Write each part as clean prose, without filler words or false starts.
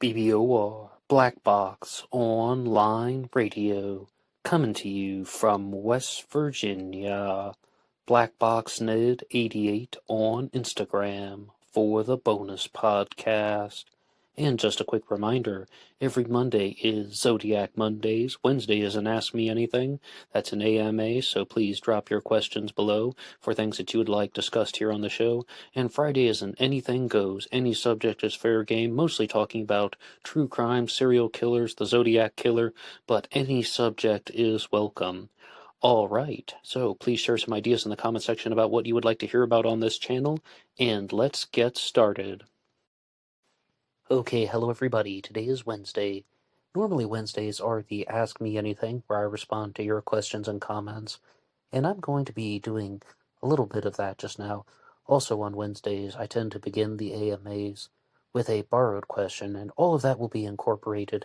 BBOR Black Box Online Radio, coming to you from West Virginia. Blackbox Ned 88 on Instagram for the bonus podcast. And just a quick reminder, every Monday is Zodiac Mondays. Wednesday is an Ask Me Anything. That's an AMA, so please drop your questions below for things that you would like discussed here on the show. And Friday is an Anything Goes. Any subject is fair game, mostly talking about true crime, serial killers, the Zodiac Killer, but any subject is welcome. Alright, so please share some ideas in the comment section about what you would like to hear about on this channel, and let's get started. Okay, hello everybody. Today is Wednesday. Normally Wednesdays are the Ask Me Anything, where I respond to your questions and comments, and I'm going to be doing a little bit of that just now. Also on Wednesdays, I tend to begin the AMAs with a borrowed question, and all of that will be incorporated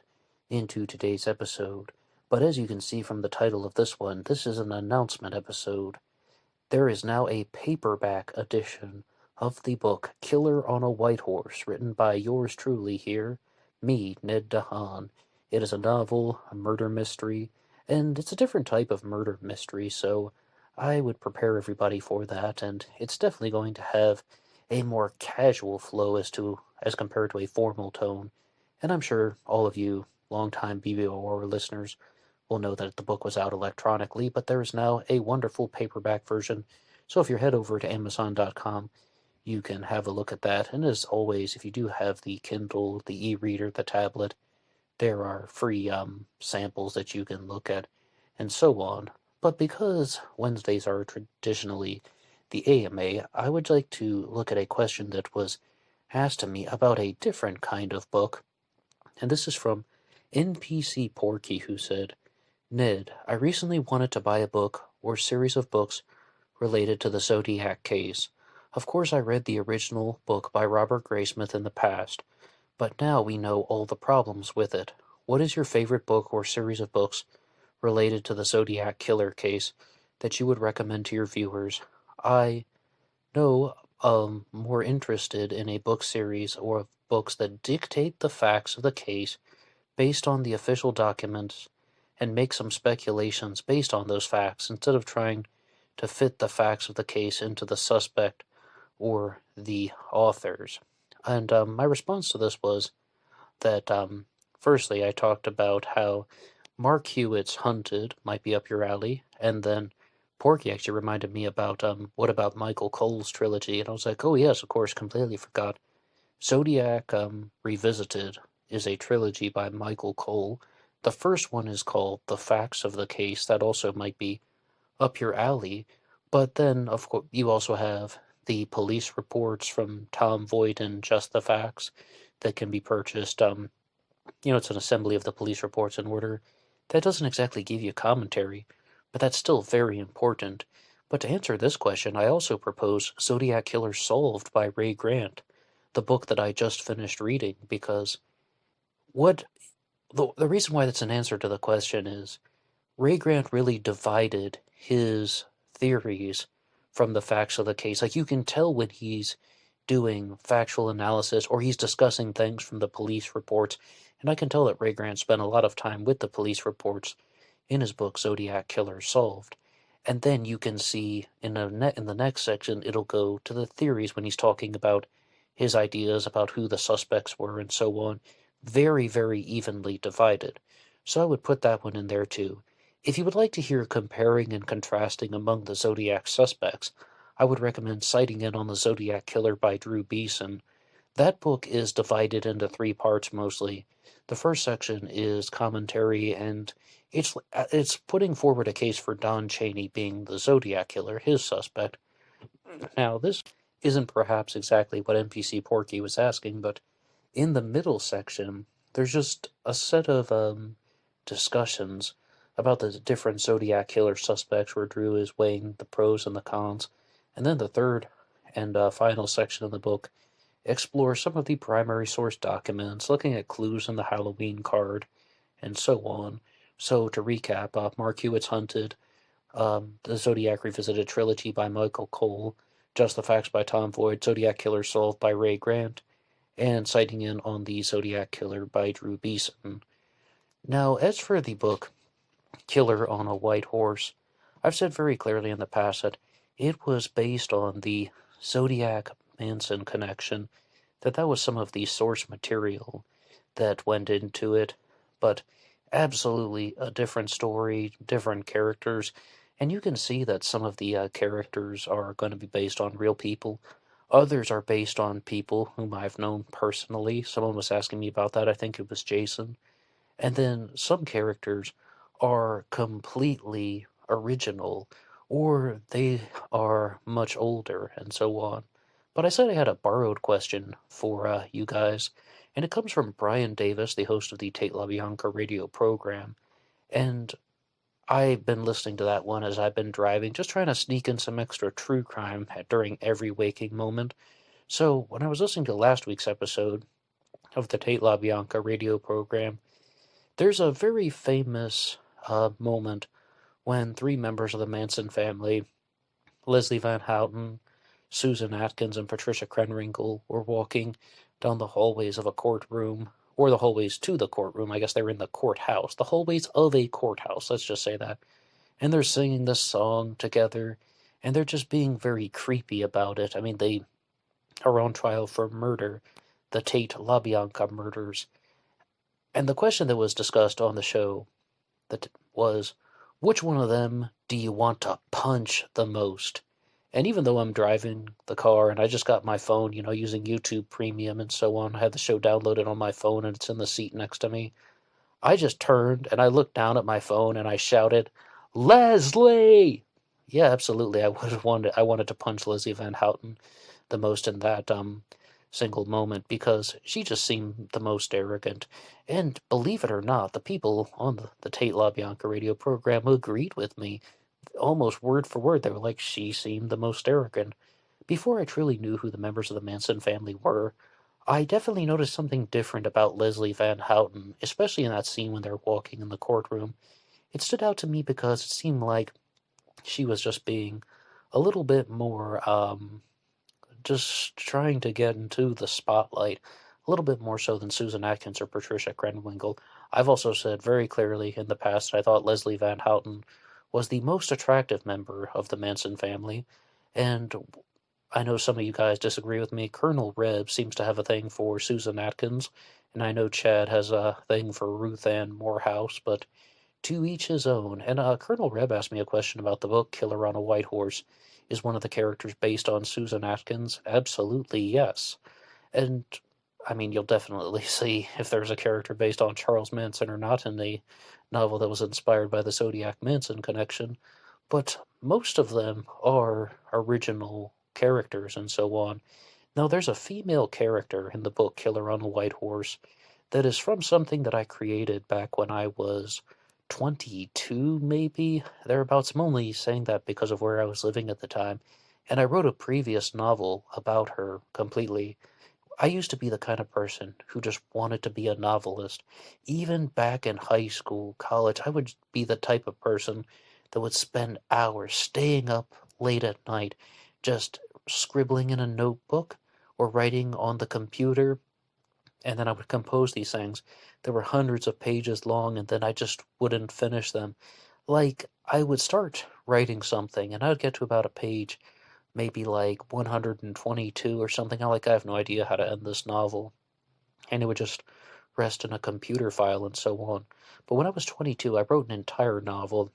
into today's episode. But as you can see from the title of this one, this is an announcement episode. There is now a paperback edition of the book Killer on a White Horse, written by yours truly here, me, Ned Dehan. It is a novel, a murder mystery, and it's a different type of murder mystery, so I would prepare everybody for that, and it's definitely going to have a more casual flow as compared to a formal tone, and I'm sure all of you longtime BBOR listeners will know that the book was out electronically, but there is now a wonderful paperback version, so if you head over to Amazon.com, you can have a look at that. And as always, if you do have the Kindle, the e-reader, the tablet, there are free samples that you can look at, and so on. But because Wednesdays are traditionally the AMA, I would like to look at a question that was asked to me about a different kind of book. And this is from NPC Porky, who said, Ned, I recently wanted to buy a book or series of books related to the Zodiac case. Of course, I read the original book by Robert Graysmith in the past, but now we know all the problems with it. What is your favorite book or series of books related to the Zodiac Killer case that you would recommend to your viewers? I know more interested in a book series or books that dictate the facts of the case based on the official documents and make some speculations based on those facts instead of trying to fit the facts of the case into the suspect or the authors. And my response to this was that, firstly, I talked about how Mark Hewitt's Hunted might be up your alley, and then Porky actually reminded me about, what about Michael Cole's trilogy? And I was like, oh yes, of course, completely forgot. Zodiac Revisited is a trilogy by Michael Cole. The first one is called The Facts of the Case. That also might be up your alley. But then, of course, you also have the police reports from Tom Voigt and Just the Facts that can be purchased. It's an assembly of the police reports in order. That doesn't exactly give you commentary, but that's still very important. But to answer this question, I also propose Zodiac Killer Solved by Ray Grant, the book that I just finished reading, because the reason why that's an answer to the question is Ray Grant really divided his theories from the facts of the case. Like, you can tell when he's doing factual analysis or he's discussing things from the police reports, and I can tell that Ray Grant spent a lot of time with the police reports in his book Zodiac Killer Solved. And then you can see in the next section, it'll go to the theories when he's talking about his ideas about who the suspects were and so on. Very, very evenly divided. So I would put that one in there too. If you would like to hear comparing and contrasting among the Zodiac suspects, I would recommend Sighting In on the Zodiac Killer by Drew Beeson. That book is divided into 3 parts mostly. The first section is commentary, and it's putting forward a case for Don Chaney being the Zodiac Killer, his suspect. Now, this isn't perhaps exactly what NPC Porky was asking, but in the middle section, there's just a set of discussions about the different Zodiac Killer suspects where Drew is weighing the pros and the cons. And then the third and final section of the book explores some of the primary source documents, looking at clues in the Halloween card, and so on. So to recap, Mark Hewitt's Hunted, the Zodiac Revisited trilogy by Michael Cole, Just the Facts by Tom Voigt, Zodiac Killer Solved by Ray Grant, and citing in on the Zodiac Killer by Drew Beeson. Now, as for the book Killer on a White Horse, I've said very clearly in the past that it was based on the Zodiac Manson connection, that was some of the source material that went into it, but absolutely a different story, different characters, and you can see that some of the characters are going to be based on real people. Others are based on people whom I've known personally. Someone was asking me about that. I think it was Jason. And then some characters are completely original, or they are much older, and so on. But I said I had a borrowed question for you guys, and it comes from Brian Davis, the host of the Tate LaBianca radio program. And I've been listening to that one as I've been driving, just trying to sneak in some extra true crime during every waking moment. So when I was listening to last week's episode of the Tate LaBianca radio program, there's a very famous moment when three members of the Manson family, Leslie Van Houten, Susan Atkins, and Patricia Krenwinkel, were walking down the hallways of a courtroom, or the hallways to the courtroom. I guess they were in the courthouse. The hallways of a courthouse, let's just say that. And they're singing this song together, and they're just being very creepy about it. I mean, they are on trial for murder, the Tate LaBianca murders. And the question that was discussed on the show that was, which one of them do you want to punch the most? And even though I'm driving the car and I just got my phone, using YouTube Premium and so on, I had the show downloaded on my phone and it's in the seat next to me, I just turned and I looked down at my phone and I shouted, Leslie! Yeah, absolutely. I wanted to punch Leslie Van Houten the most in that single moment, because she just seemed the most arrogant. And believe it or not, the people on the Tate LaBianca radio program agreed with me almost word for word. They were like, she seemed the most arrogant. Before I truly knew who the members of the Manson family were, I definitely noticed something different about Leslie Van Houten, especially in that scene when they're walking in the courtroom. It stood out to me because it seemed like she was just being a little bit more just trying to get into the spotlight a little bit more so than Susan Atkins or Patricia Krenwinkel. I've also said very clearly in the past I thought Leslie Van Houten was the most attractive member of the Manson family, and I know some of you guys disagree with me. Colonel Reb seems to have a thing for Susan Atkins, and I know Chad has a thing for Ruth Ann Morehouse, but to each his own. And Colonel Reb asked me a question about the book Killer on a White Horse. Is one of the characters based on Susan Atkins? Absolutely, yes. And, I mean, you'll definitely see if there's a character based on Charles Manson or not in the novel that was inspired by the Zodiac Manson connection. But most of them are original characters and so on. Now, there's a female character in the book Killer on a White Horse that is from something that I created back when I was 22, maybe, thereabouts. I'm only saying that because of where I was living at the time, and I wrote a previous novel about her completely. I used to be the kind of person who just wanted to be a novelist. Even back in high school, college, I would be the type of person that would spend hours staying up late at night just scribbling in a notebook or writing on the computer, and then I would compose these things that were hundreds of pages long, and then I just wouldn't finish them. Like, I would start writing something, and I would get to about a page, maybe like 122 or something. I have no idea how to end this novel, and it would just rest in a computer file and so on. But when I was 22, I wrote an entire novel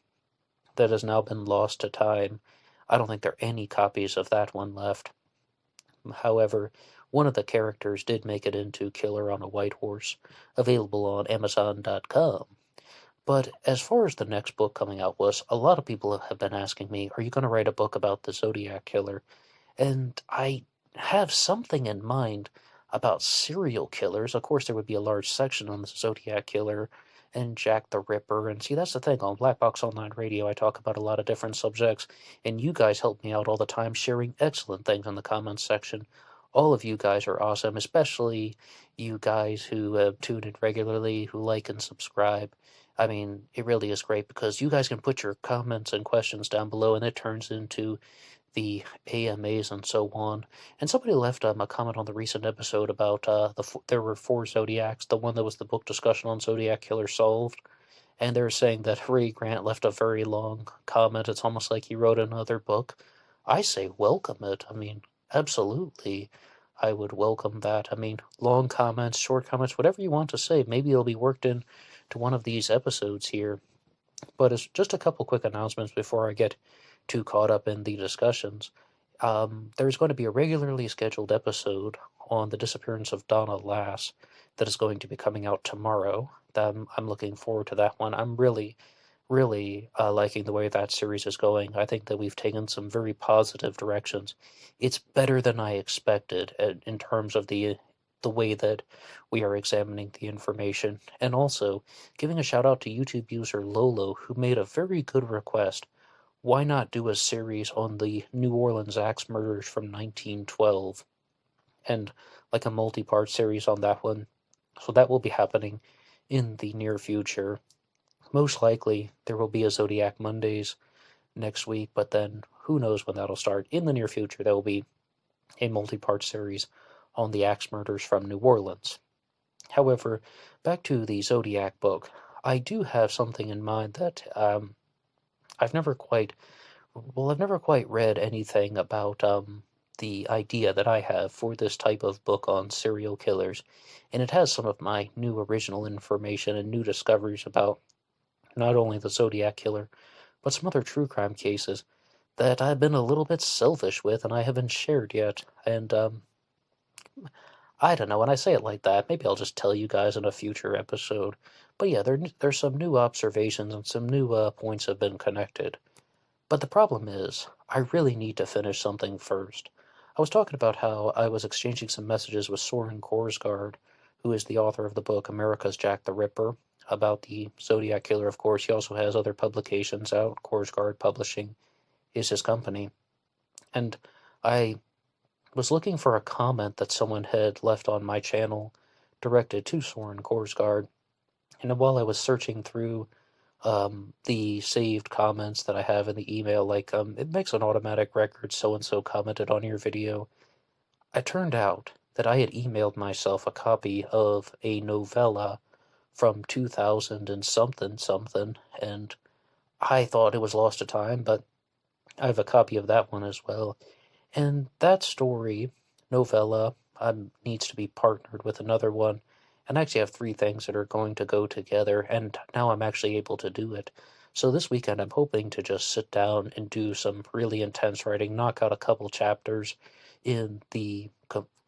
that has now been lost to time. I don't think there are any copies of that one left. However, one of the characters did make it into Killer on a White Horse, available on Amazon.com. But as far as the next book coming out was, a lot of people have been asking me, are you going to write a book about the Zodiac Killer? And I have something in mind about serial killers. Of course, there would be a large section on the Zodiac Killer and Jack the Ripper. And see, that's the thing. On Black Box Online Radio, I talk about a lot of different subjects, and you guys help me out all the time, sharing excellent things in the comments section. All of you guys are awesome, especially you guys who tune in regularly, who like and subscribe. I mean, it really is great because you guys can put your comments and questions down below, and it turns into the AMAs and so on. And somebody left a comment on the recent episode about there were 4 Zodiacs, the one that was the book discussion on Zodiac Killer solved. And they were saying that Ray Grant left a very long comment. It's almost like he wrote another book. I say welcome it. I mean, absolutely. I would welcome that. I mean, long comments, short comments, whatever you want to say. Maybe it'll be worked in to one of these episodes here. But it's just a couple quick announcements before I get too caught up in the discussions. There's going to be a regularly scheduled episode on the disappearance of Donna Lass that is going to be coming out tomorrow. I'm looking forward to that one. I'm really liking the way that series is going. I think that we've taken some very positive directions. It's better than I expected in terms of the way that we are examining the information, and also giving a shout out to YouTube user Lolo, who made a very good request. Why not do a series on the New Orleans axe murders from 1912, and like a multi-part series on that one? So that will be happening in the near future. Most likely there will be a Zodiac Mondays next week, but then who knows when that'll start. In the near future, there will be a multi-part series on the axe murders from New Orleans. However, back to the Zodiac book, I do have something in mind that I've never quite read anything about the idea that I have for this type of book on serial killers, and it has some of my new original information and new discoveries about not only the Zodiac Killer, but some other true crime cases that I've been a little bit selfish with and I haven't shared yet. And I don't know, when I say it like that, maybe I'll just tell you guys in a future episode. But yeah, there's some new observations and some new points have been connected. But the problem is, I really need to finish something first. I was talking about how I was exchanging some messages with Soren Korsgaard, who is the author of the book America's Jack the Ripper, about the Zodiac Killer, of course. He also has other publications out. Korsgaard Publishing is his company. And I was looking for a comment that someone had left on my channel directed to Soren Korsgaard. And while I was searching through the saved comments that I have in the email, like it makes an automatic record, so-and-so commented on your video, it turned out that I had emailed myself a copy of a novella from 2000 and something, and I thought it was lost to time, but I have a copy of that one as well. And that story, novella, needs to be partnered with another one. And I actually have 3 things that are going to go together, and now I'm actually able to do it. So this weekend I'm hoping to just sit down and do some really intense writing, knock out a couple chapters in the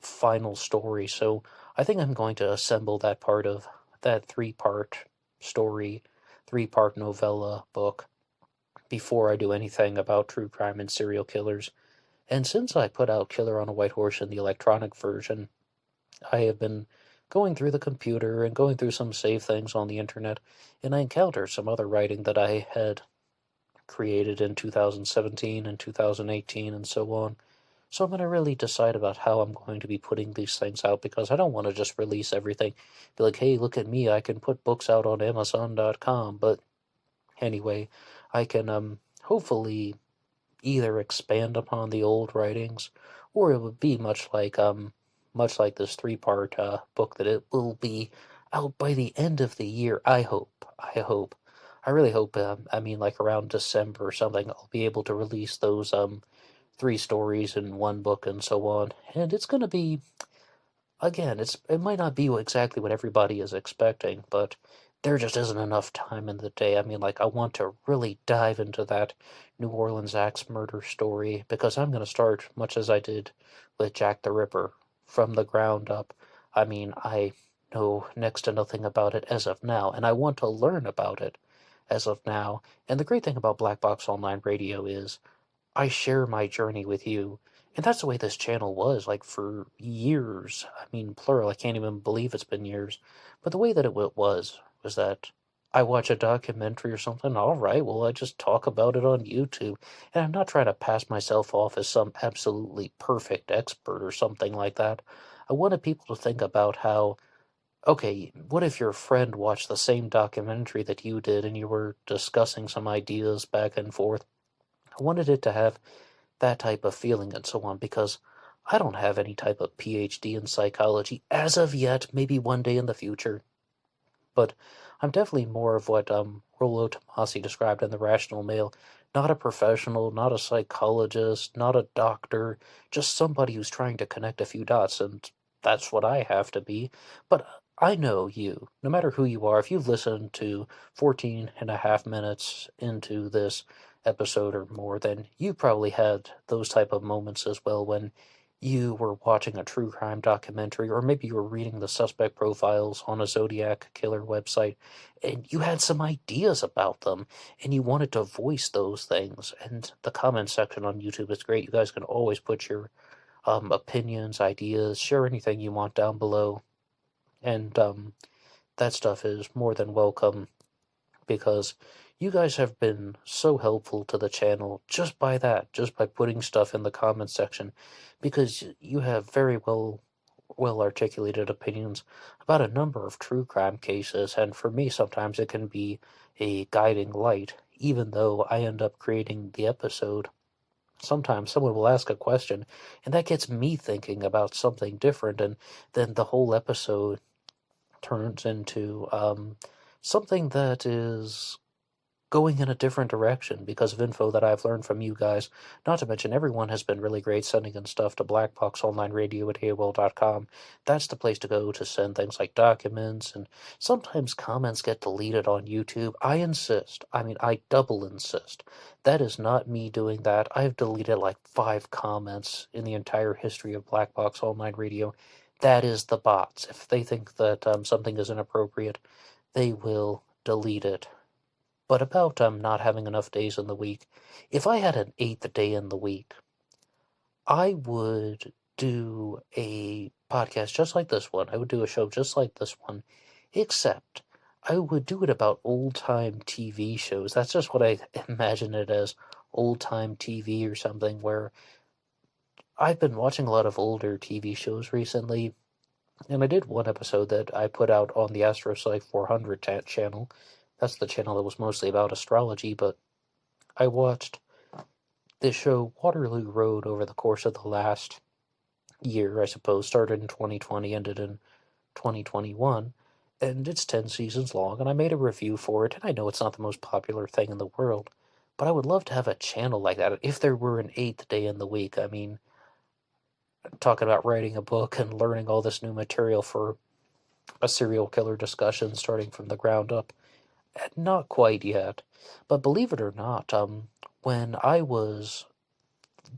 final story. So I think I'm going to assemble that part of that 3-part story, 3-part novella book before I do anything about true crime and serial killers. And since I put out Killer on a White Horse in the electronic version, I have been going through the computer and going through some saved things on the internet, and I encountered some other writing that I had created in 2017 and 2018 and so on. So I'm going to really decide about how I'm going to be putting these things out, because I don't want to just release everything. Be like, hey, look at me, I can put books out on Amazon.com. But anyway, I can hopefully either expand upon the old writings, or it would be much like this 3-part book that it will be out by the end of the year. I hope. I really hope. I mean, like around December or something, I'll be able to release those 3 stories in one book and so on. And it's going to be, again, it might not be exactly what everybody is expecting, but there just isn't enough time in the day. I mean, like, I want to really dive into that New Orleans axe murder story, because I'm going to start, much as I did with Jack the Ripper, from the ground up. I mean, I know next to nothing about it as of now, and I want to learn about it as of now. And the great thing about Black Box Online Radio is I share my journey with you. And that's the way this channel was, like, for years. I mean, plural, I can't even believe it's been years. But the way that it was that I watch a documentary or something, all right, well, I just talk about it on YouTube. And I'm not trying to pass myself off as some absolutely perfect expert or something like that. I wanted people to think about how, okay, what if your friend watched the same documentary that you did and you were discussing some ideas back and forth? I wanted it to have that type of feeling and so on, because I don't have any type of PhD in psychology as of yet, maybe one day in the future. But I'm definitely more of what Rollo Tomasi described in The Rational Male. Not a professional, not a psychologist, not a doctor, just somebody who's trying to connect a few dots, and that's what I have to be. But I know you, no matter who you are, if you've listened to 14 and a half minutes into this episode or more, then you probably had those type of moments as well when you were watching a true crime documentary, or maybe you were reading the suspect profiles on a Zodiac Killer website, and you had some ideas about them, and you wanted to voice those things. And the comment section on YouTube is great. You guys can always put your opinions, ideas, share anything you want down below. And that stuff is more than welcome, because you guys have been so helpful to the channel just by putting stuff in the comment section, because you have very well articulated opinions about a number of true crime cases, and for me sometimes it can be a guiding light. Even though I end up creating the episode, sometimes someone will ask a question and that gets me thinking about something different, and then the whole episode turns into something that is going in a different direction because of info that I've learned from you guys. Not to mention, everyone has been really great sending in stuff to BlackBoxOnlineRadio at AOL.com. That's the place to go to send things like documents, and sometimes comments get deleted on YouTube. I insist, I double insist. That is not me doing that. I've deleted like 5 comments in the entire history of Black Box Online Radio. That is the bots. If they think that something is inappropriate, they will delete it. But about not having enough days in the week, if I had an 8th day in the week, I would do a podcast just like this one. I would do a show just like this one, except I would do it about old-time TV shows. That's just what I imagine it as, old-time TV or something, where I've been watching a lot of older TV shows recently, and I did one episode that I put out on the AstroPsych 400 channel. That's the channel that was mostly about astrology, but I watched this show, Waterloo Road, over the course of the last year, I suppose. Started in 2020, ended in 2021, and it's 10 seasons long, and I made a review for it, and I know it's not the most popular thing in the world, but I would love to have a channel like that if there were an 8th day in the week. I mean, talking about writing a book and learning all this new material for a serial killer discussion starting from the ground up. Not quite yet, but believe it or not, when I was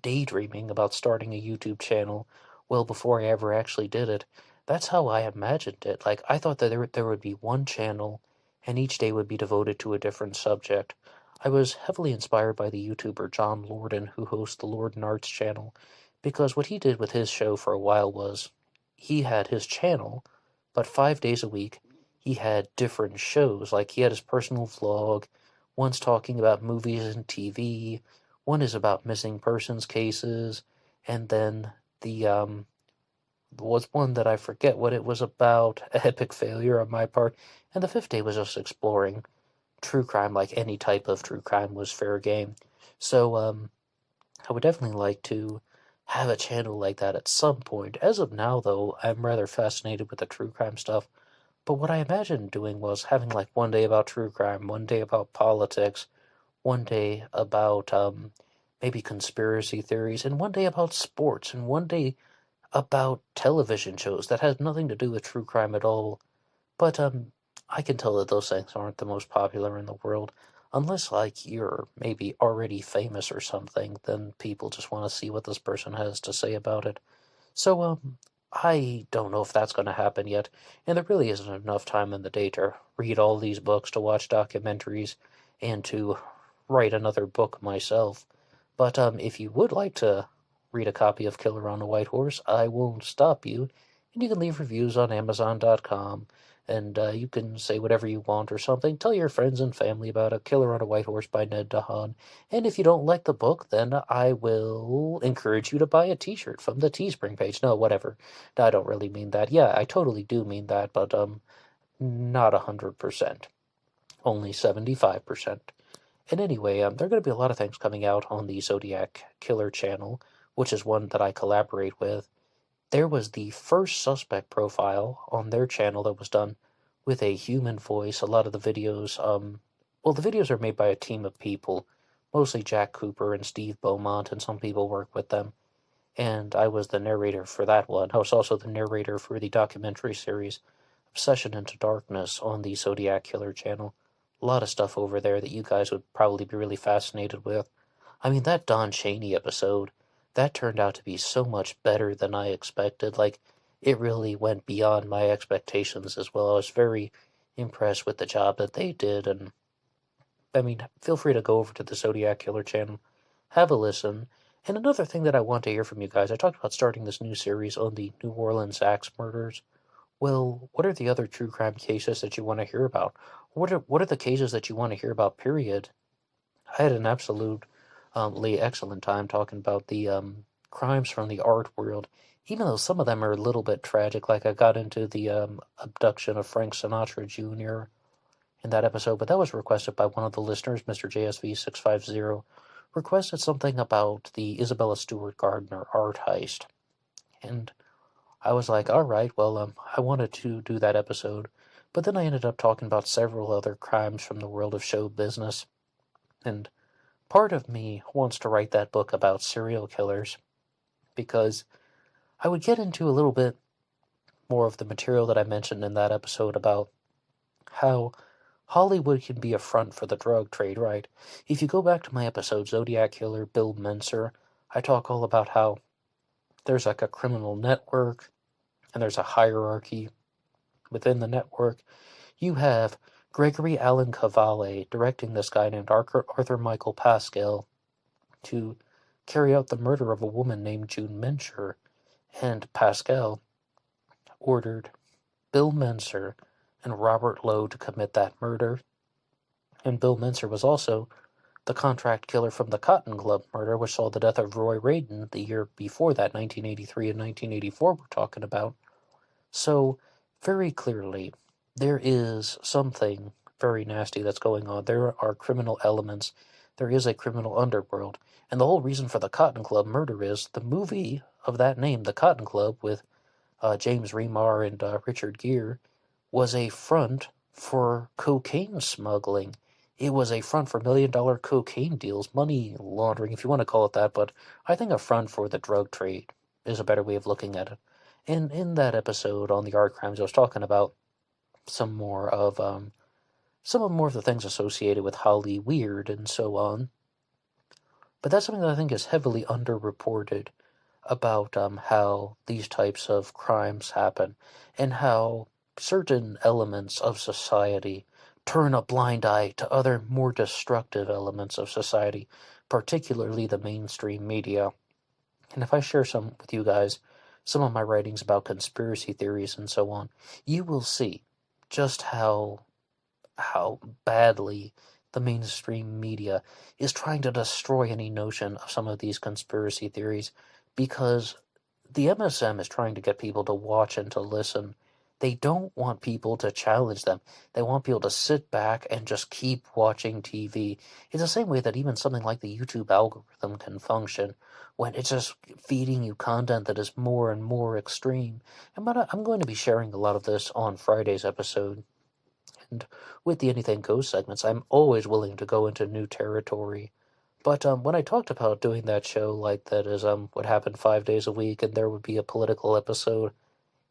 daydreaming about starting a YouTube channel, well before I ever actually did it, that's how I imagined it. Like, I thought that there would be one channel, and each day would be devoted to a different subject. I was heavily inspired by the YouTuber John Lorden, who hosts the Lorden Arts channel, because what he did with his show for a while was, he had his channel, but 5 days a week, he had different shows. Like, he had his personal vlog, one's talking about movies and TV, one is about missing persons cases, and then the was one that I forget what it was about, epic failure on my part, and the 5th day was just exploring true crime. Like any type of true crime was fair game. So I would definitely like to have a channel like that at some point. As of now, though, I'm rather fascinated with the true crime stuff. But what I imagined doing was having like one day about true crime, one day about politics, one day about maybe conspiracy theories, and one day about sports, and one day about television shows that has nothing to do with true crime at all. But I can tell that those things aren't the most popular in the world. Unless, like, you're maybe already famous or something, then people just want to see what this person has to say about it. So, I don't know if that's going to happen yet, and there really isn't enough time in the day to read all these books, to watch documentaries, and to write another book myself. But if you would like to read a copy of Killer on a White Horse, I won't stop you, and you can leave reviews on Amazon.com, and you can say whatever you want or something. Tell your friends and family about A Killer on a White Horse by Ned Dehan. And if you don't like the book, then I will encourage you to buy a t-shirt from the Teespring page. No, whatever. No, I don't really mean that. Yeah, I totally do mean that, but not 100%. Only 75%. And anyway, there are going to be a lot of things coming out on the Zodiac Killer channel, which is one that I collaborate with. There was the first suspect profile on their channel that was done with a human voice. A lot of the videos, well, the videos are made by a team of people, mostly Jack Cooper and Steve Beaumont, and some people work with them. And I was the narrator for that one. I was also the narrator for the documentary series Obsession into Darkness on the Zodiac Killer channel. A lot of stuff over there that you guys would probably be really fascinated with. I mean, that Don Chaney episode, that turned out to be so much better than I expected. Like, it really went beyond my expectations as well. I was very impressed with the job that they did, and I mean, feel free to go over to the Zodiac Killer channel, have a listen. And another thing that I want to hear from you guys, I talked about starting this new series on the New Orleans axe murders. Well, what are the other true crime cases that you want to hear about? What are the cases that you want to hear about, period? I had an absolutely excellent time talking about the crimes from the art world, even though some of them are a little bit tragic. Like I got into the abduction of Frank Sinatra Jr. in that episode, but that was requested by one of the listeners, Mr. JSV650, requested something about the Isabella Stewart Gardner art heist. And I was like, all right, well, I wanted to do that episode, but then I ended up talking about several other crimes from the world of show business, and part of me wants to write that book about serial killers, because I would get into a little bit more of the material that I mentioned in that episode about how Hollywood can be a front for the drug trade, right? If you go back to my episode, Zodiac Killer, Bill Menser, I talk all about how there's like a criminal network, and there's a hierarchy within the network. You have Gregory Alan Cavale directing this guy named Arthur Michael Pascal to carry out the murder of a woman named June Mencher, and Pascal ordered Bill Menser and Robert Lowe to commit that murder. And Bill Menser was also the contract killer from the Cotton Club murder, which saw the death of Roy Radin the year before that, 1983 and 1984 we're talking about. So, very clearly, there is something very nasty that's going on. There are criminal elements. There is a criminal underworld. And the whole reason for the Cotton Club murder is the movie of that name, The Cotton Club, with James Remar and Richard Gere, was a front for cocaine smuggling. It was a front for million-dollar cocaine deals, money laundering, if you want to call it that, but I think a front for the drug trade is a better way of looking at it. And in that episode on the art crimes, I was talking about some more of the things associated with Holly Weird and so on. But that's something that I think is heavily underreported about how these types of crimes happen, and how certain elements of society turn a blind eye to other more destructive elements of society, particularly the mainstream media. And if I share some with you guys, some of my writings about conspiracy theories and so on, you will see just how badly the mainstream media is trying to destroy any notion of some of these conspiracy theories, because the MSM is trying to get people to watch and to listen. They don't want people to challenge them. They want people to sit back and just keep watching TV. It's the same way that even something like the YouTube algorithm can function, when it's just feeding you content that is more and more extreme. And I'm going to be sharing a lot of this on Friday's episode. And with the Anything Goes segments, I'm always willing to go into new territory. But when I talked about doing that show, like that is would happen 5 days a week, and there would be a political episode,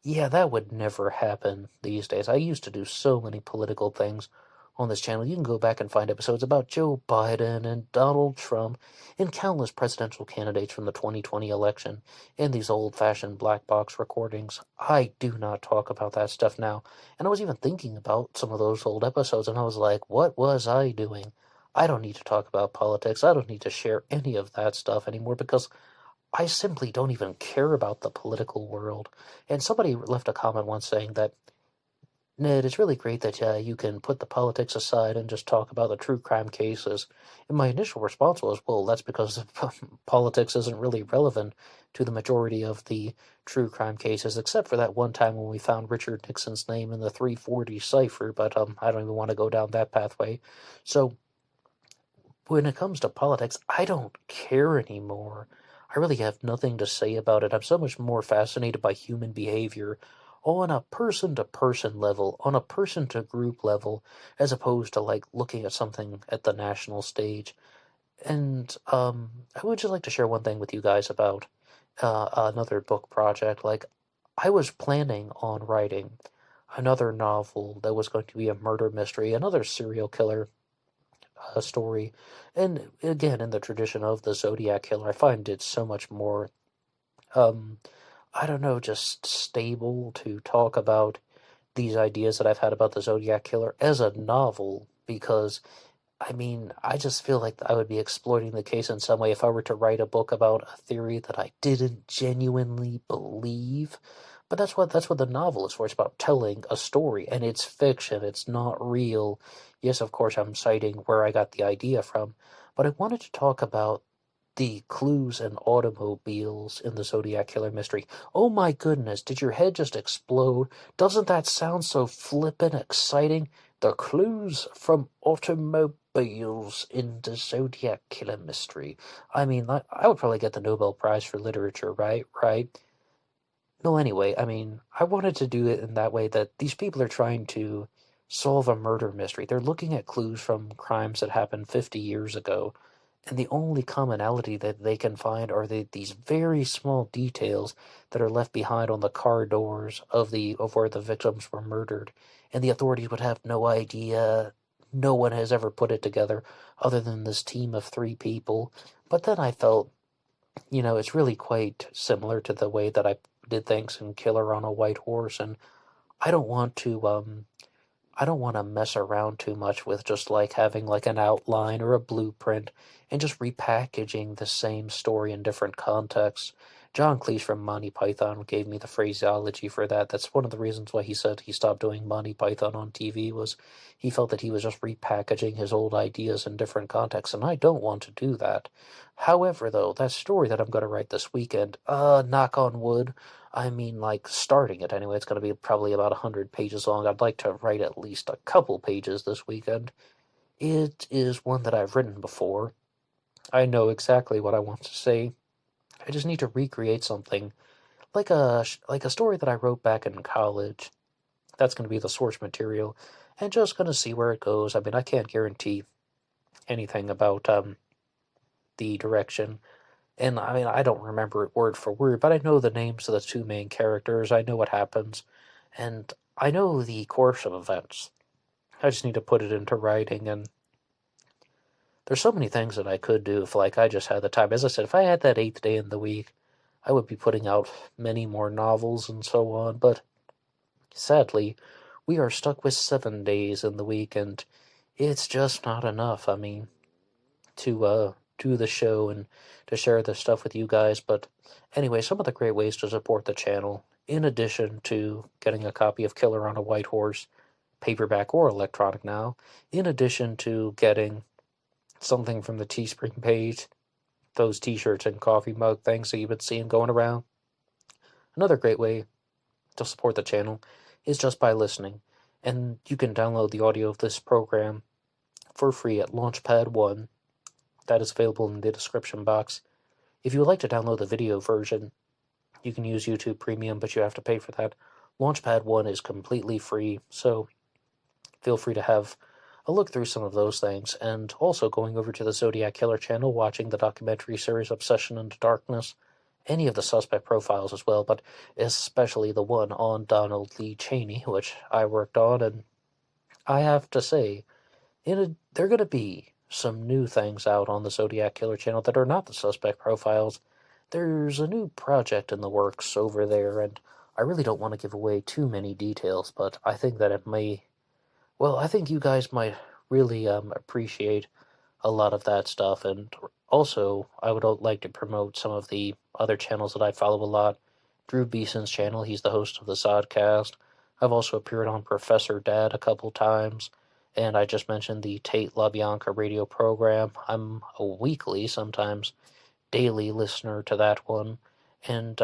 yeah, that would never happen these days. I used to do so many political things on this channel. You can go back and find episodes about Joe Biden and Donald Trump and countless presidential candidates from the 2020 election and these old-fashioned black box recordings. I do not talk about that stuff now. And I was even thinking about some of those old episodes, and I was like, what was I doing? I don't need to talk about politics. I don't need to share any of that stuff anymore, because I simply don't even care about the political world. And somebody left a comment once saying that, Ned, it's really great that you can put the politics aside and just talk about the true crime cases. And my initial response was, well, that's because politics isn't really relevant to the majority of the true crime cases, except for that one time when we found Richard Nixon's name in the 340 cipher, but I don't even want to go down that pathway. So when it comes to politics, I don't care anymore. I really have nothing to say about it. I'm so much more fascinated by human behavior on a person-to-person level, on a person-to-group level, as opposed to, like, looking at something at the national stage. And I would just like to share one thing with you guys about another book project. Like, I was planning on writing another novel that was going to be a murder mystery, another serial killer story. And again, in the tradition of the Zodiac Killer, I find it so much more, um, I don't know, just stable to talk about these ideas that I've had about the Zodiac Killer as a novel, because I mean, I just feel like I would be exploiting the case in some way if I were to write a book about a theory that I didn't genuinely believe. But that's what the novel is for. It's about telling a story, and it's fiction. It's not real. Yes, of course, I'm citing where I got the idea from, but I wanted to talk about the clues and automobiles in the Zodiac Killer mystery. Oh my goodness, did your head just explode? Doesn't that sound so flippin' exciting? The clues from automobiles in the Zodiac Killer mystery. I mean, I would probably get the Nobel Prize for Literature, right? Right? No, anyway, I mean, I wanted to do it in that way that these people are trying to solve a murder mystery. They're looking at clues from crimes that happened 50 years ago, and the only commonality that they can find are these very small details that are left behind on the car doors of where the victims were murdered, and the authorities would have no idea. No one has ever put it together other than this team of three people. But then I felt, it's really quite similar to the way that I did things in Killer on a White Horse, and I don't want to I don't want to mess around too much with just like having like an outline or a blueprint and just repackaging the same story in different contexts. John Cleese from Monty Python gave me the phraseology for that. That's one of the reasons why he said he stopped doing Monty Python on TV, was he felt that he was just repackaging his old ideas in different contexts, and I don't want to do that. However, though, that story that I'm going to write this weekend, knock on wood, I mean, like, starting it anyway, it's going to be probably about 100 pages long. I'd like to write at least a couple pages this weekend. It is one that I've written before. I know exactly what I want to say. I just need to recreate something like a story that I wrote back in college. That's going to be the source material, and just going to see where it goes. I mean, I can't guarantee anything about the direction. And I mean, I don't remember it word for word, but I know the names of the two main characters. I know what happens. And I know the course of events. I just need to put it into writing. And there's so many things that I could do if, like, I just had the time. As I said, if I had that 8th day in the week, I would be putting out many more novels and so on. But sadly, we are stuck with 7 days in the week, and it's just not enough. I mean, to do the show and to share this stuff with you guys. But anyway, some of the great ways to support the channel, in addition to getting a copy of Killer on a White Horse, paperback or electronic now, in addition to getting something from the Teespring page, those t-shirts and coffee mug things that you've been seeing going around. Another great way to support the channel is just by listening. And you can download the audio of this program for free at LaunchPad 1. That is available in the description box. If you would like to download the video version, you can use YouTube Premium, but you have to pay for that. LaunchPad 1 is completely free, so feel free to have a look through some of those things. And also going over to the Zodiac Killer channel, watching the documentary series Obsession into Darkness, any of the suspect profiles as well, but especially the one on Donald Lee Cheney, which I worked on, and I have to say, they're going to be some new things out on the Zodiac Killer channel that are not the suspect profiles. There's a new project in the works over there, and I really don't want to give away too many details, but I think that it may... Well, I think you guys might really appreciate a lot of that stuff, and also, I would like to promote some of the other channels that I follow a lot. Drew Beeson's channel, he's the host of the Zodcast. I've also appeared on Professor Dad a couple times, and I just mentioned the Tate LaBianca radio program. I'm a weekly, sometimes daily listener to that one. And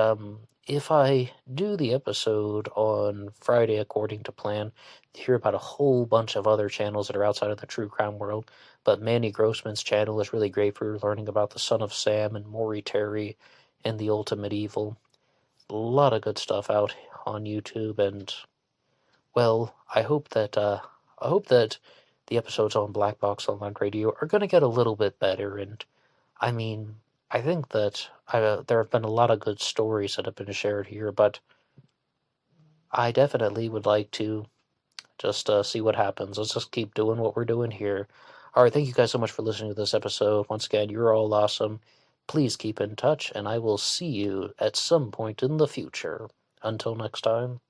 if I do the episode on Friday according to plan, you hear about a whole bunch of other channels that are outside of the true crime world, but Manny Grossman's channel is really great for learning about the Son of Sam and Maury Terry and the Ultimate Evil. A lot of good stuff out on YouTube, and well, I hope that the episodes on Black Box Online Radio are going to get a little bit better. And I mean, I think that there have been a lot of good stories that have been shared here, but I definitely would like to just see what happens. Let's just keep doing what we're doing here. All right, thank you guys so much for listening to this episode. Once again, you're all awesome. Please keep in touch, and I will see you at some point in the future. Until next time.